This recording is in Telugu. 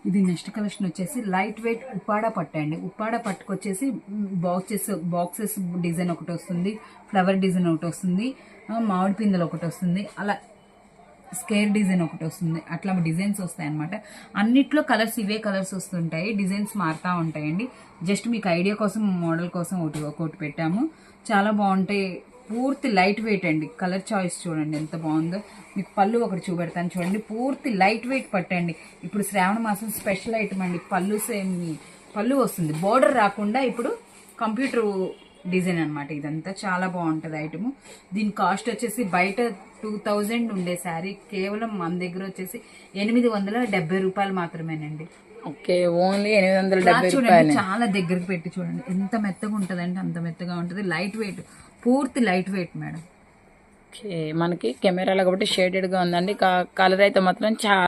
ఇది నెక్స్ట్ కలెక్షన్ వచ్చేసి లైట్ వెయిట్ ఉప్పాడ పట్టు అండి. ఉప్పాడ పట్టుకొచ్చేసి బాక్సెస్ డిజైన్ ఒకటి వస్తుంది, ఫ్లవర్ డిజైన్ ఒకటి వస్తుంది, మామిడి పిందెలు ఒకటి వస్తుంది, అలా స్కేర్ డిజైన్ ఒకటి వస్తుంది. అట్లా డిజైన్స్ వస్తాయి అనమాట. అన్నిట్లో కలర్స్ ఇవే కలర్స్ వస్తుంటాయి, డిజైన్స్ మారుతూ ఉంటాయండి. జస్ట్ మీకు ఐడియా కోసం మోడల్ కోసం ఒకటి పెట్టాము. చాలా బాగుంటాయి. పూర్తి లైట్ వెయిట్ అండి. కలర్ చాయిస్ చూడండి ఎంత బాగుందో. మీకు పళ్ళు ఒకటి చూపెడతాను చూడండి. పూర్తి లైట్ వెయిట్ పట్టండి. ఇప్పుడు శ్రావణ మాసం స్పెషల్ ఐటమ్ అండి. పళ్ళు వస్తుంది, బోర్డర్ రాకుండా ఇప్పుడు కంప్యూటర్ డిజైన్ అనమాట. ఇదంతా చాలా బాగుంటుంది ఐటమ్. దీని కాస్ట్ వచ్చేసి బయట 2000 ఉండే శారీ కేవలం మన దగ్గర వచ్చేసి 870 రూపాయలు మాత్రమేనండి. ఓకే, ఓన్లీ 870 రూపాయలు. చాలా దగ్గరికి పెట్టి చూడండి ఎంత మెత్తగా ఉంటుంది అంటే అంత మెత్తగా ఉంటుంది. లైట్ వెయిట్, పూర్తి లైట్ వెయిట్ మేడం. ఓకే, మనకి కెమెరాలో కాబట్టి షేడెడ్గా ఉందండి. కలర్ అయితే మాత్రం చాలా